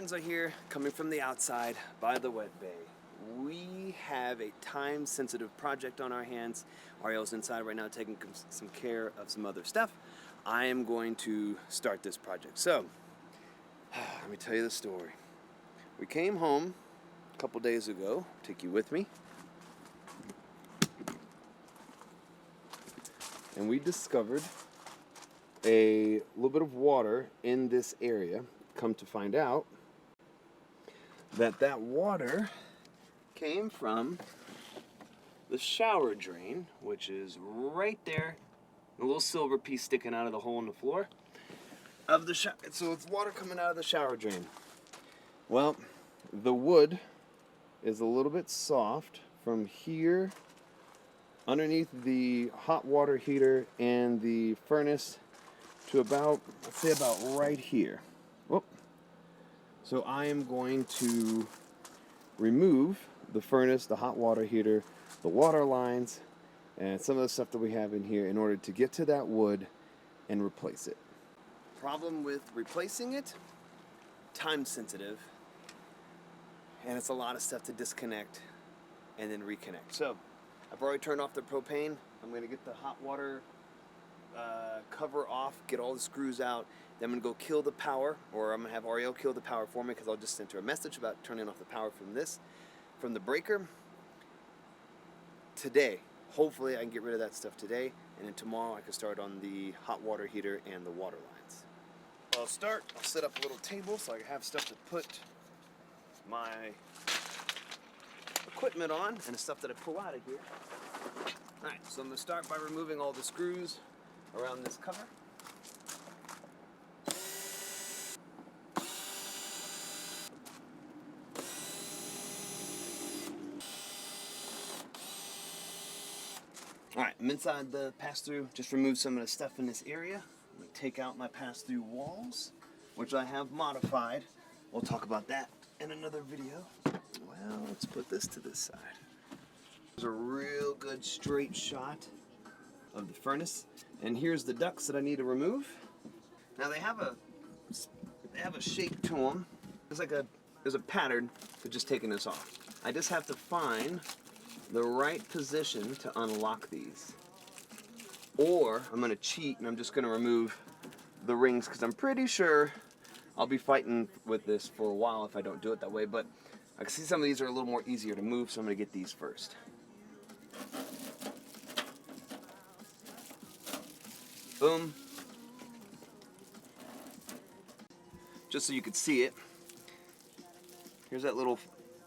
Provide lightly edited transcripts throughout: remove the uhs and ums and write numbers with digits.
friends are here, coming from the outside by the wet bay. We have a time-sensitive project on our hands. Ariel's inside right now taking some care of some other stuff. I am going to start this project. So, let me tell you the story. We came home a couple days ago. Take you with me. And we discovered a little bit of water in this area. Come to find out that water came from the shower drain, which is right there, a little silver piece sticking out of the hole in the floor of the shower. So it's water coming out of the shower drain. Well, the wood is a little bit soft from here underneath the hot water heater and the furnace to about, let's say about right here. Whoop. So I am going to remove the furnace, the hot water heater, the water lines, and some of the stuff that we have in here in order to get to that wood and replace it. Problem with replacing it, time sensitive, and it's a lot of stuff to disconnect and then reconnect. So I've already turned off the propane. I'm going to get the hot water cover off, get all the screws out. Then I'm going to go kill the power, or I'm going to have Ariel kill the power for me because I'll just send her a message about turning off the power from the breaker. Today, hopefully I can get rid of that stuff today, and then tomorrow I can start on the hot water heater and the water lines. I'll set up a little table so I can have stuff to put my equipment on and the stuff that I pull out of here. Alright, so I'm going to start by removing all the screws around this cover. Alright, I'm inside the pass-through. Just remove some of the stuff in this area. I'm going to take out my pass-through walls, which I have modified. We'll talk about that in another video. Well, let's put this to this side. There's a real good straight shot of the furnace. And here's the ducts that I need to remove. Now they have a shape to them. There's a pattern for just taking this off. I just have to find the right position to unlock these. Or I'm going to cheat and I'm just going to remove the rings because I'm pretty sure I'll be fighting with this for a while if I don't do it that way. But I can see some of these are a little more easier to move, so I'm going to get these first. Boom. Just so you could see it, here's that little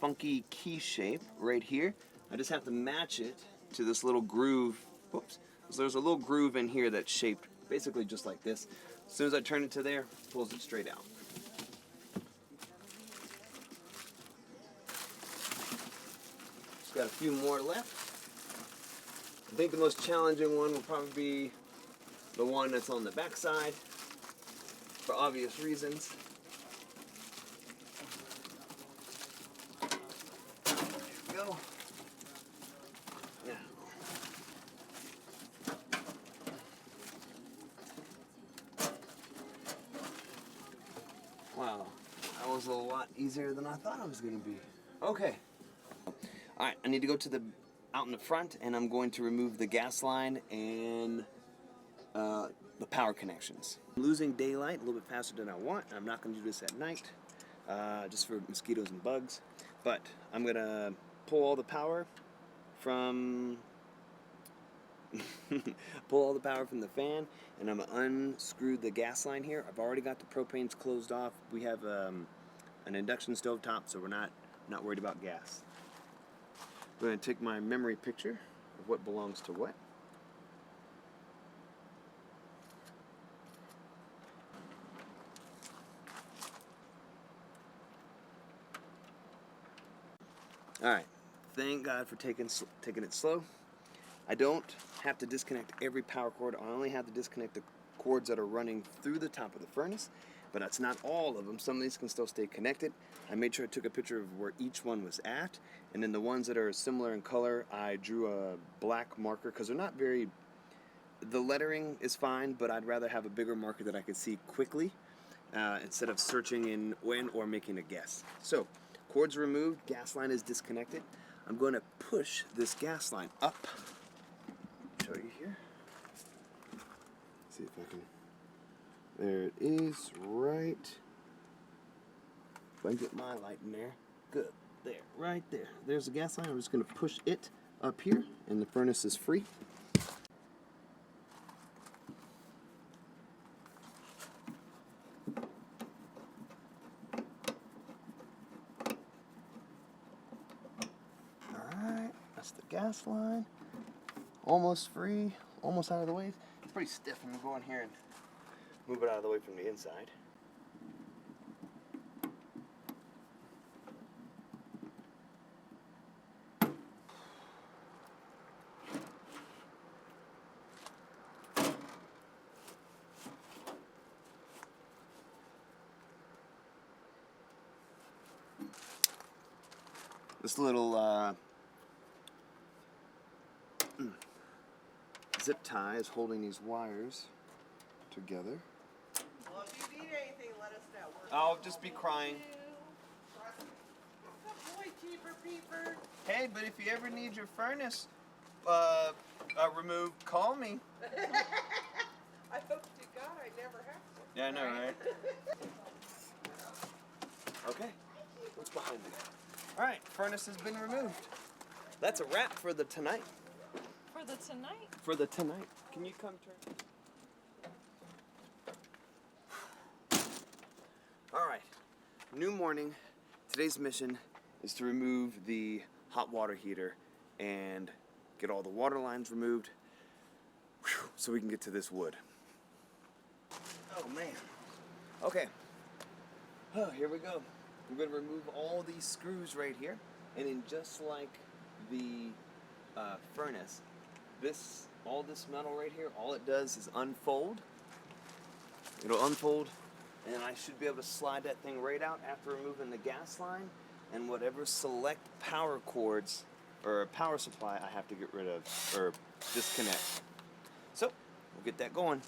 funky key shape right here. I just have to match it to this little groove. Whoops. So there's a little groove in here that's shaped basically just like this. As soon as I turn it to there, it pulls it straight out. Just got a few more left. I think the most challenging one will probably be the one that's on the back side, for obvious reasons. There we go. Now, wow, that was a lot easier than I thought it was going to be. Okay. All right, I need to go to out in the front, and I'm going to remove the gas line and the power connections. I'm losing daylight a little bit faster than I want. I'm not going to do this at night, just for mosquitoes and bugs. But I'm going to pull all the power from the fan, and I'm going to unscrew the gas line here. I've already got the propanes closed off. We have an induction stove top, so we're not worried about gas. I'm going to take my memory picture of what belongs to what. Alright, thank God for taking it slow. I don't have to disconnect every power cord. I only have to disconnect the cords that are running through the top of the furnace, but that's not all of them. Some of these can still stay connected. I made sure I took a picture of where each one was at, and then the ones that are similar in color, I drew a black marker because they're not the lettering is fine, but I'd rather have a bigger marker that I could see quickly instead of searching in when or making a guess. So, cord's removed, gas line is disconnected. I'm going to push this gas line up. Show you here. See if I can. There it is, right. If I can get my light in there. Good. There, right there. There's the gas line. I'm just going to push it up here, and the furnace is free. Alright, that's the gas line. Almost free, almost out of the way. It's pretty stiff. I'm going to go in here and move it out of the way from the inside. This little zip tie is holding these wires together. Well, if you need anything, let us know. I'll just be crying. Good boy, Cheaper Peeper. Hey, but if you ever need your furnace removed, call me. I hope to God I never have to. Yeah, I know, right? Okay, what's behind me? All right, furnace has been removed. That's a wrap for the tonight. For the tonight? For the tonight. Can you come turn? All right, new morning. Today's mission is to remove the hot water heater and get all the water lines removed so we can get to this wood. Oh man. Okay. Oh, here we go. We're going to remove all these screws right here, and then just like the furnace, all this metal right here, all it does is unfold. It'll unfold, and then I should be able to slide that thing right out after removing the gas line and whatever select power cords or power supply I have to get rid of or disconnect. So, we'll get that going.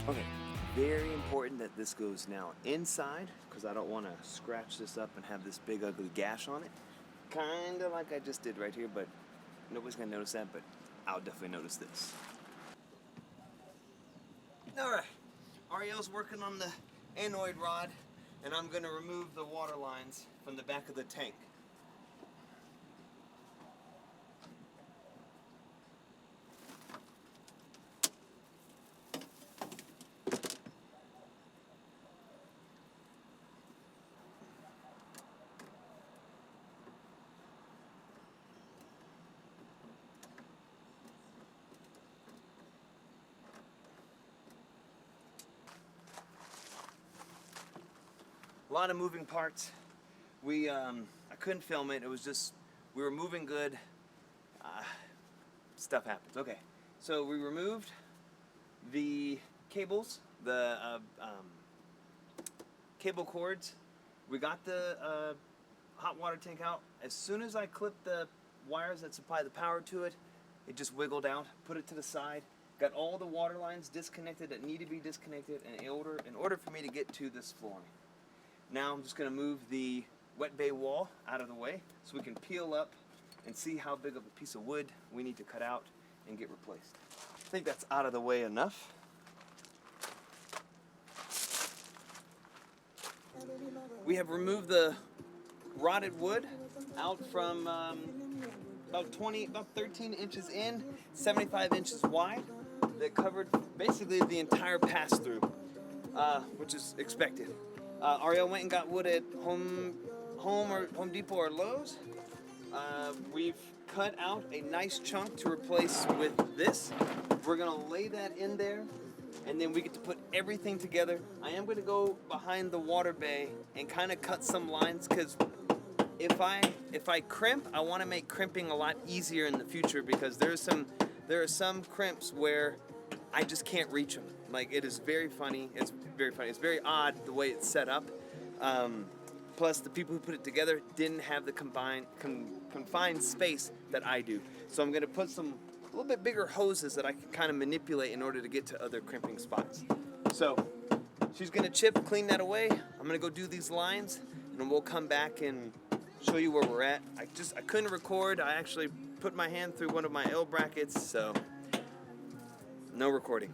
Okay, very important that this goes now inside because I don't want to scratch this up and have this big ugly gash on it. Kind of like I just did right here, but nobody's going to notice that, but I'll definitely notice this. All right, Ariel's working on the anoid rod, and I'm going to remove the water lines from the back of the tank. A lot of moving parts. I couldn't film it. It was just, we were moving good. Stuff happens. Okay, so we removed the cables, the cable cords. We got the hot water tank out. As soon as I clipped the wires that supply the power to it, it just wiggled out. Put it to the side. Got all the water lines disconnected that need to be disconnected in order for me to get to this flooring. Now I'm just going to move the wet bay wall out of the way so we can peel up and see how big of a piece of wood we need to cut out and get replaced. I think that's out of the way enough. We have removed the rotted wood out from about 13 inches in, 75 inches wide, that covered basically the entire pass-through, which is expected. Ariel went and got wood at Home Depot or Lowe's. We've cut out a nice chunk to replace with this. We're gonna lay that in there, and then we get to put everything together. I am gonna go behind the water bay and kind of cut some lines, because if I crimp, I want to make crimping a lot easier in the future, because there are some crimps where I just can't reach them. Like, it is very funny. It's very funny. It's very odd the way it's set up. Plus, the people who put it together didn't have the confined space that I do. So I'm gonna put some a little bit bigger hoses that I can kind of manipulate in order to get to other crimping spots. So she's gonna chip, clean that away. I'm gonna go do these lines, and then we'll come back and show you where we're at. I couldn't record. I actually put my hand through one of my L brackets, so no recording.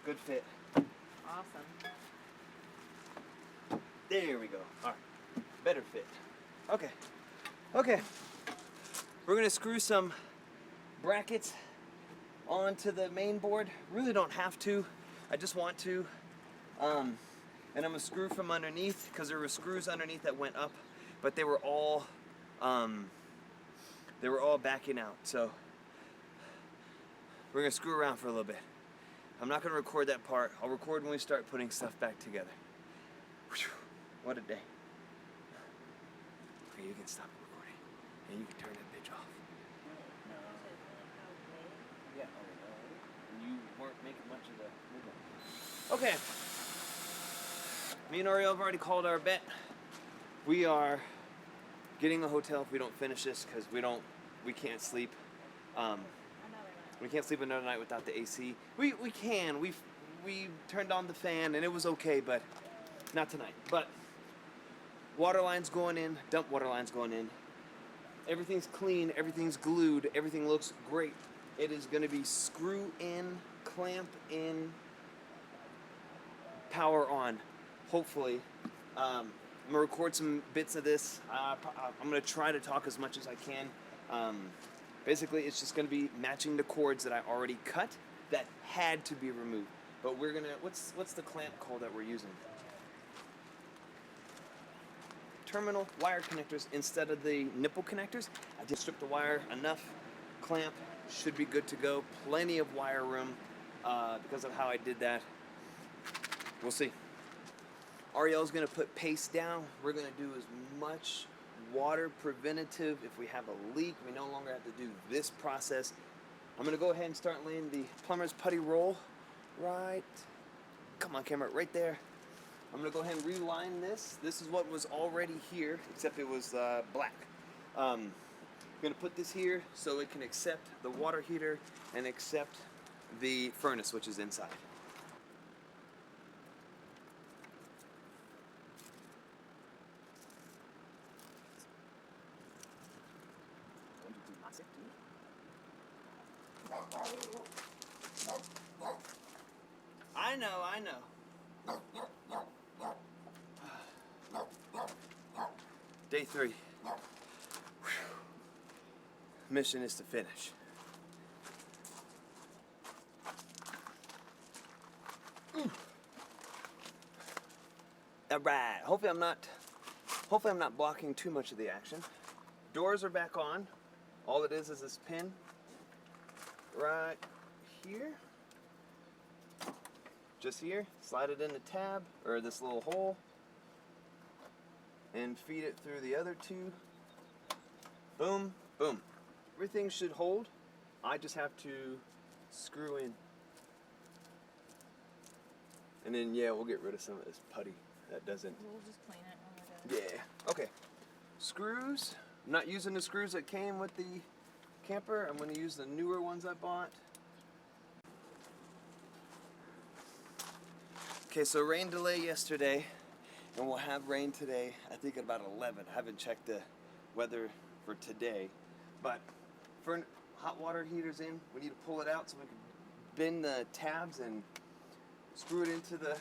Good fit. Awesome. There we go. All right. Better fit. Okay. Okay. We're going to screw some brackets onto the main board. Really don't have to. I just want to. And I'm going to screw from underneath, because there were screws underneath that went up, but they were all backing out. So we're going to screw around for a little bit. I'm not going to record that part. I'll record when we start putting stuff back together. Whew, what a day. Okay, you can stop recording. And you can turn that bitch off. Yeah, and you weren't making much of the movement. Okay. Me and Ariel have already called our bet. We are getting a hotel if we don't finish this, because we can't sleep. We can't sleep another night without the AC. We can. We turned on the fan and it was okay, but not tonight. But water lines going in, dump water lines going in. Everything's clean, everything's glued, everything looks great. It is going to be screw in, clamp in, power on, hopefully. I'm going to record some bits of this. I'm going to try to talk as much as I can. Basically, it's just going to be matching the cords that I already cut that had to be removed. But we're going to, what's the clamp called that we're using? Terminal wire connectors instead of the nipple connectors. I just stripped the wire enough. Clamp should be good to go. Plenty of wire room because of how I did that. We'll see. Ariel's going to put paste down. We're going to do as much water preventative. If we have a leak, we no longer have to do this process. I'm going to go ahead and start laying the plumber's putty roll right, come on camera, right there. I'm going to go ahead and reline this. This is what was already here, except it was black. I'm going to put this here so it can accept the water heater and accept the furnace, which is inside. I know. Day 3. Whew. Mission is to finish. All right. Hopefully I'm not blocking too much of the action. Doors are back on. All it is this pin right here. Just here, slide it in the tab, or this little hole, and feed it through the other two. Boom, boom. Everything should hold. I just have to screw in. And then, yeah, we'll get rid of some of this putty that doesn't. We'll just clean it when we're done. Yeah, okay. Screws. I'm not using the screws that came with the camper. I'm going to use the newer ones I bought. Okay, so rain delay yesterday, and we'll have rain today, I think at about 11. I haven't checked the weather for today. But for hot water heaters in, we need to pull it out so we can bend the tabs and screw it into the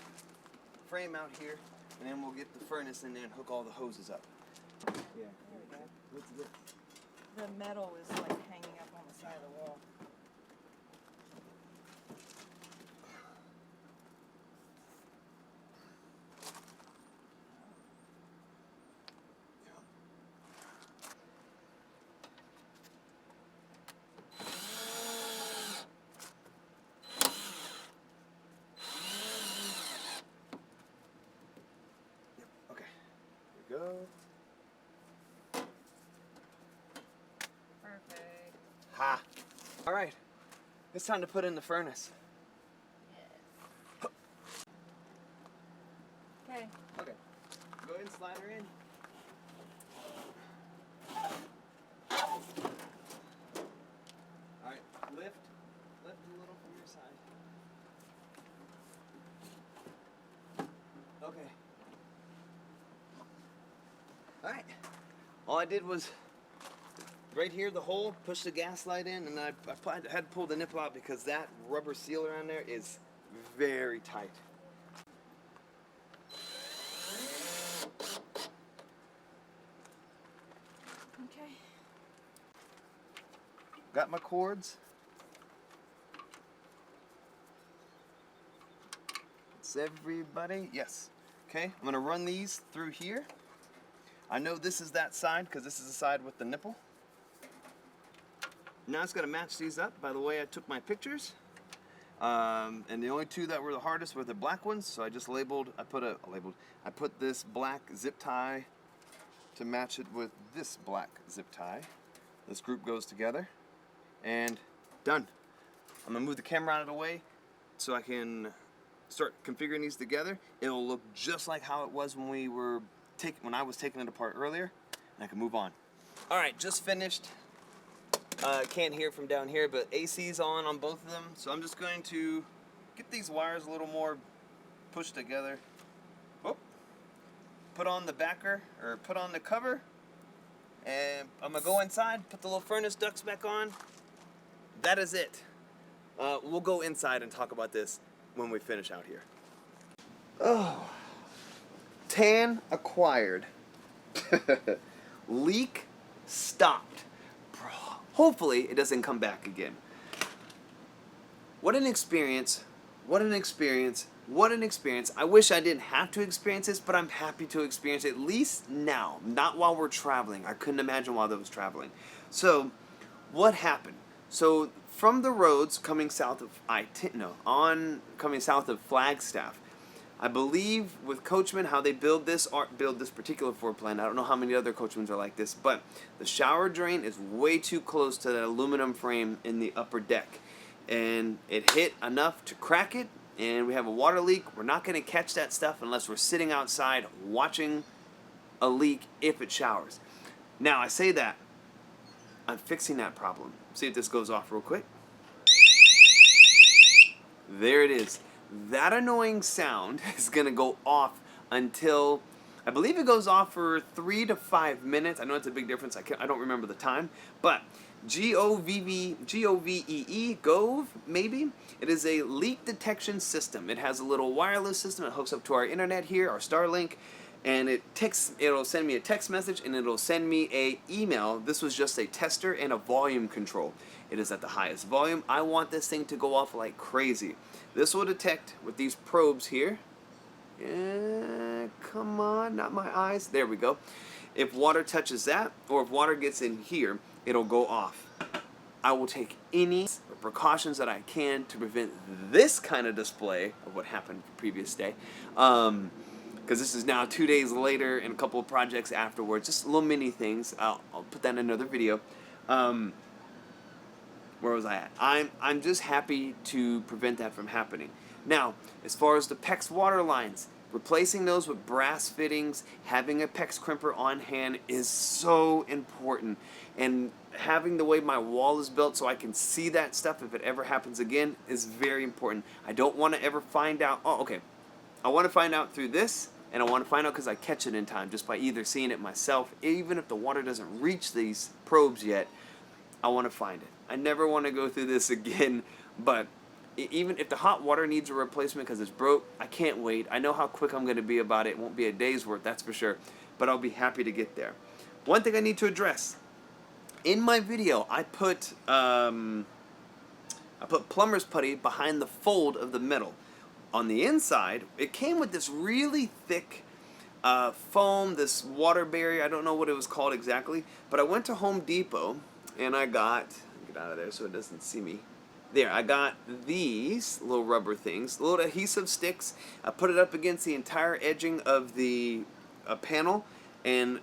frame out here. and then we'll get the furnace in there and hook all the hoses up. Yeah. There we go. What's this? The metal is like hanging up on the side of the wall. Okay. Here we go. Perfect. Ha! All right. It's time to put in the furnace. Yes. Okay. Okay. Go ahead and slide her in. All right. Lift a little from your side. Okay. All right. All I did was right here, the hole, push the gas light in, and I had to pull the nipple out because that rubber sealer on there is very tight. Okay. Got my cords. It's everybody. Yes. Okay, I'm gonna run these through here. I know this is that side because this is the side with the nipple. Now it's gonna match these up by the way I took my pictures. And the only two that were the hardest were the black ones, so I just I put this black zip tie to match it with this black zip tie. This group goes together, and done. I'm gonna move the camera out of the way so I can start configuring these together. It'll look just like how it was when I was taking it apart earlier, and I can move on. All right, just finished. Can't hear from down here, but AC's on both of them, so I'm just going to get these wires a little more pushed together. Whoop. Put on the backer, or put on the cover, and I'm gonna go inside, put the little furnace ducts back on. That is it. We'll go inside and talk about this when we finish out here. Oh, tan acquired. Leak stopped. Hopefully it doesn't come back again. What an experience. What an experience. What an experience. I wish I didn't have to experience this, but I'm happy to experience it at least now, not while we're traveling. I couldn't imagine while I was traveling. So, what happened? So, from the roads coming south of coming south of Flagstaff, I believe with Coachman, how they build this particular floor plan, I don't know how many other Coachmans are like this, but the shower drain is way too close to the aluminum frame in the upper deck. And it hit enough to crack it, and we have a water leak. We're not going to catch that stuff unless we're sitting outside watching a leak if it showers. Now, I say that, I'm fixing that problem. See if this goes off real quick. There it is. That annoying sound is going to go off until, I believe it goes off for 3 to 5 minutes. I know it's a big difference. I don't remember the time. But Govee, Gove, maybe? It is a leak detection system. It has a little wireless system that hooks up to our internet here, our Starlink. And it'll send me a text message and it'll send me a email. This was just a tester and a volume control. It is at the highest volume. I want this thing to go off like crazy. This will detect with these probes here. Come on, not my eyes. There we go. If water touches that, or if water gets in here, it'll go off. I will take any precautions that I can to prevent this kind of display of what happened the previous day. Because this is now 2 days later and a couple of projects afterwards. Just little mini things. I'll put that in another video. Where was I at? I'm just happy to prevent that from happening. Now, as far as the PEX water lines, replacing those with brass fittings, having a PEX crimper on hand is so important. And having the way my wall is built so I can see that stuff if it ever happens again is very important. I don't want to ever find out. Oh, okay. I want to find out through this, and I want to find out because I catch it in time just by either seeing it myself, even if the water doesn't reach these probes yet. I want to find it. I never want to go through this again, but even if the hot water needs a replacement because it's broke, I can't wait. I know how quick I'm going to be about it. It won't be a day's worth, that's for sure. But I'll be happy to get there. One thing I need to address. In my video, I put plumber's putty behind the fold of the metal. On the inside, it came with this really thick foam, this water barrier. I don't know what it was called exactly, but I went to Home Depot and I got, get out of there so it doesn't see me. There, I got these little rubber things, little adhesive sticks. I put it up against the entire edging of the panel, and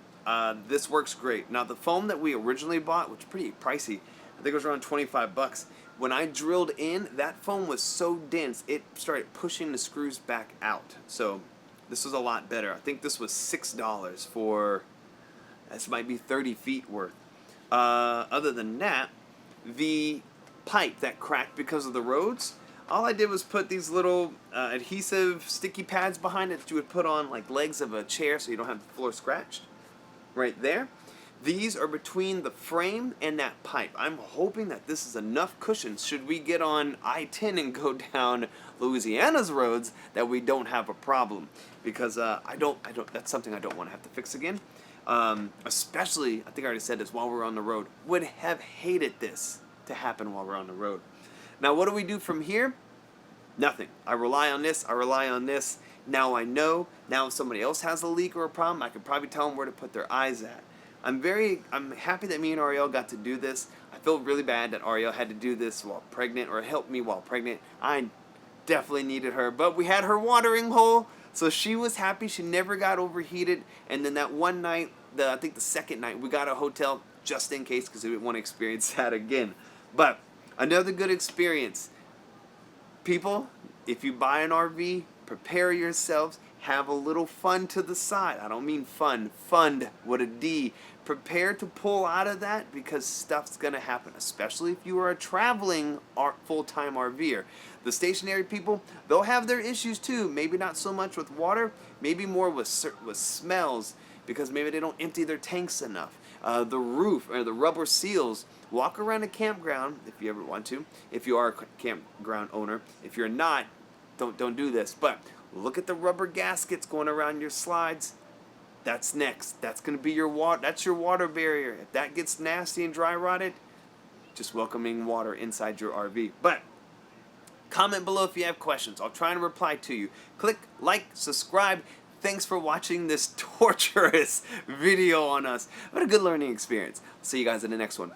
this works great. Now, the foam that we originally bought, which is pretty pricey, I think it was around 25 bucks. When I drilled in, that foam was so dense, it started pushing the screws back out. So this was a lot better. I think this was $6 for, this might be 30 feet worth. Other than that, the pipe that cracked because of the roads, all I did was put these little adhesive sticky pads behind it that you would put on like legs of a chair so you don't have the floor scratched. Right there. These are between the frame and that pipe. I'm hoping that this is enough cushion should we get on I-10 and go down Louisiana's roads that we don't have a problem, because I don't that's something I don't want to have to fix again. Especially, I think I already said this, while we're on the road. Would have hated this to happen while we're on the road. Now, what do we do from here? Nothing. I rely on this. I rely on this. Now I know. Now if somebody else has a leak or a problem, I could probably tell them where to put their eyes at. I'm happy that me and Ariel got to do this. I feel really bad that Ariel had to do this while pregnant, or help me while pregnant. I definitely needed her, but we had her watering hole, so she was happy. She never got overheated. And then that one night, I think the second night, we got a hotel just in case, because we didn't want to experience that again. But another good experience. People, if you buy an RV, prepare yourselves. Have a little fun to the side. I don't mean fun. Fund with a D. Prepare to pull out of that, because stuff's going to happen, especially if you are a traveling full-time RVer. The stationary people, they'll have their issues too. Maybe not so much with water, maybe more with smells, because maybe they don't empty their tanks enough. The roof or the rubber seals. Walk around a campground if you ever want to, if you are a campground owner. If you're not, don't do this. But look at the rubber gaskets going around your slides. That's next. That's going to be your water. That's your water barrier. If that gets nasty and dry rotted, just welcoming water inside your RV. But comment below if you have questions. I'll try and reply to you. Click like, subscribe. Thanks for watching this torturous video on us. What a good learning experience. I'll see you guys in the next one.